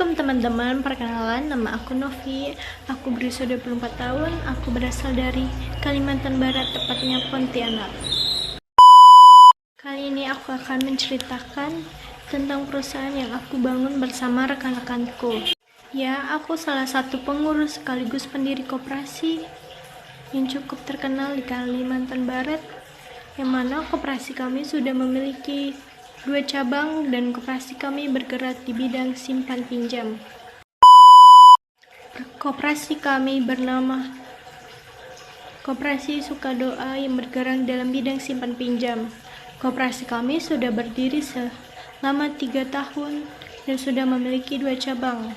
Assalamualaikum teman-teman, perkenalan, nama aku Novi. Aku berusia 24 tahun, aku berasal dari Kalimantan Barat, tepatnya Pontianak. Kali ini aku akan menceritakan tentang perusahaan yang aku bangun bersama rekan-rekanku. Ya, aku salah satu pengurus sekaligus pendiri koperasi yang cukup terkenal di Kalimantan Barat, yang mana koperasi kami sudah memiliki 2 cabang dan koperasi kami bergerak di bidang simpan pinjam. Koperasi kami bernama Koperasi Sukadoa yang bergerak dalam bidang simpan pinjam. Koperasi kami sudah berdiri selama 3 tahun dan sudah memiliki 2 cabang.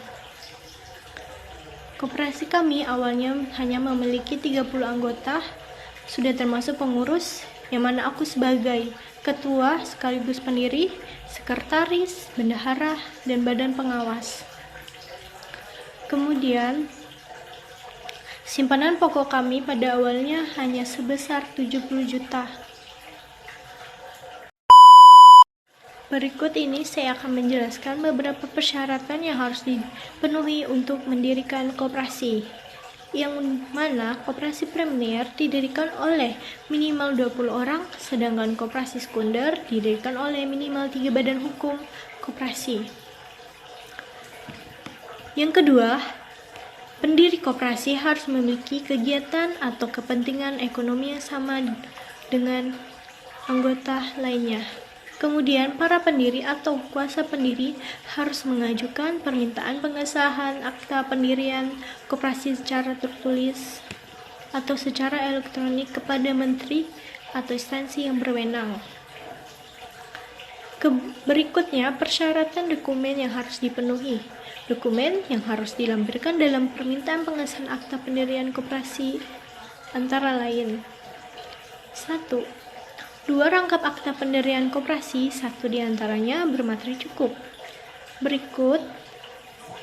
Koperasi kami awalnya hanya memiliki 30 anggota, sudah termasuk pengurus, yang mana aku sebagai ketua sekaligus pendiri, sekretaris, bendahara, dan badan pengawas. Kemudian, simpanan pokok kami pada awalnya hanya sebesar 70 juta. Berikut ini saya akan menjelaskan beberapa persyaratan yang harus dipenuhi untuk mendirikan koperasi, yang mana koperasi premier didirikan oleh minimal 20 orang, sedangkan koperasi sekunder didirikan oleh minimal 3 badan hukum koperasi. Yang kedua, pendiri koperasi harus memiliki kegiatan atau kepentingan ekonomi yang sama dengan anggota lainnya. Kemudian, para pendiri atau kuasa pendiri harus mengajukan permintaan pengesahan akta pendirian koperasi secara tertulis atau secara elektronik kepada menteri atau instansi yang berwenang. Berikutnya, persyaratan dokumen yang harus dipenuhi. Dokumen yang harus dilampirkan dalam permintaan pengesahan akta pendirian koperasi antara lain: 1. 2 rangkap akta pendirian koperasi, 1 diantaranya bermateri cukup. Berikut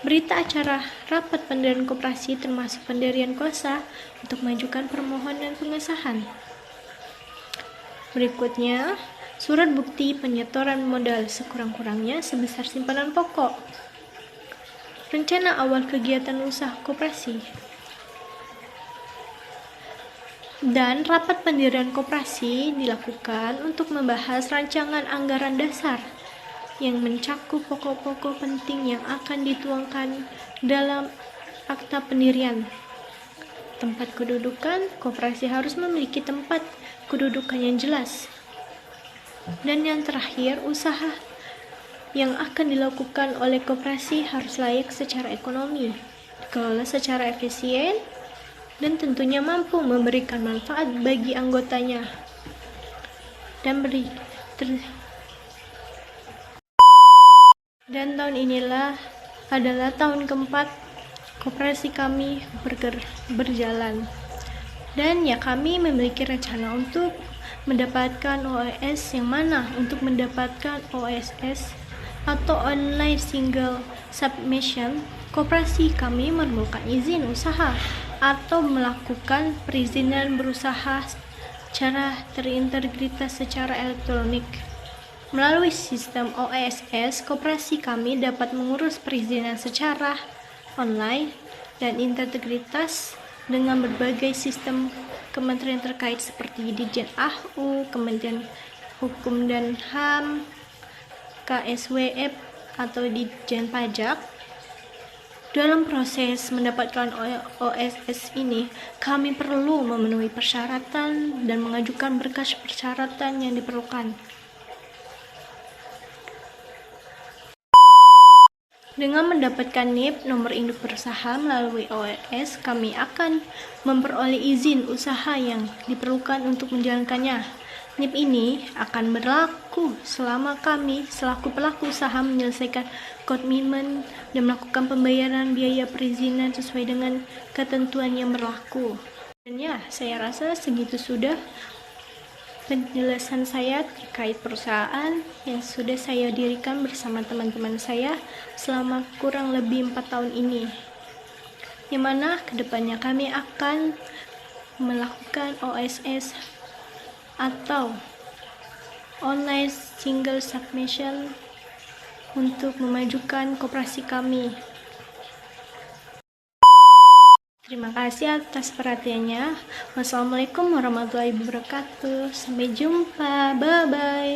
berita acara rapat pendirian koperasi termasuk pendirian kuasa untuk mengajukan permohonan pengesahan. Berikutnya, surat bukti penyetoran modal sekurang-kurangnya sebesar simpanan pokok. Rencana awal kegiatan usaha koperasi. Dan rapat pendirian koperasi dilakukan untuk membahas rancangan anggaran dasar yang mencakup pokok-pokok penting yang akan dituangkan dalam akta pendirian. Tempat kedudukan, koperasi harus memiliki tempat kedudukan yang jelas. Dan yang terakhir, usaha yang akan dilakukan oleh koperasi harus layak secara ekonomi, dikelola secara efisien, dan tentunya mampu memberikan manfaat bagi anggotanya. Dan tahun inilah adalah tahun keempat koperasi kami berjalan. Dan ya, kami memiliki rencana untuk mendapatkan OSS, yang mana untuk mendapatkan OSS atau Online Single Submission, koperasi kami memerlukan izin usaha atau melakukan perizinan berusaha secara terintegritas secara elektronik. Melalui sistem OSS, koperasi kami dapat mengurus perizinan secara online dan integritas dengan berbagai sistem kementerian terkait seperti Ditjen AHU, Kementerian Hukum dan HAM, KSWF atau Ditjen Pajak. Dalam proses mendapatkan OSS ini, kami perlu memenuhi persyaratan dan mengajukan berkas persyaratan yang diperlukan. Dengan mendapatkan NIP, nomor induk berusaha, melalui OSS, kami akan memperoleh izin usaha yang diperlukan untuk menjalankannya. NIP ini akan berlaku selama kami selaku pelaku usaha menyelesaikan komitmen dan melakukan pembayaran biaya perizinan sesuai dengan ketentuan yang berlaku. Dan ya, saya rasa segitu sudah penjelasan saya terkait perusahaan yang sudah saya dirikan bersama teman-teman saya selama kurang lebih 4 tahun ini, yang mana kedepannya kami akan melakukan OSS atau Online Single Submission untuk memajukan koperasi kami. Terima kasih atas perhatiannya. Wassalamualaikum warahmatullahi wabarakatuh. Sampai jumpa. Bye bye.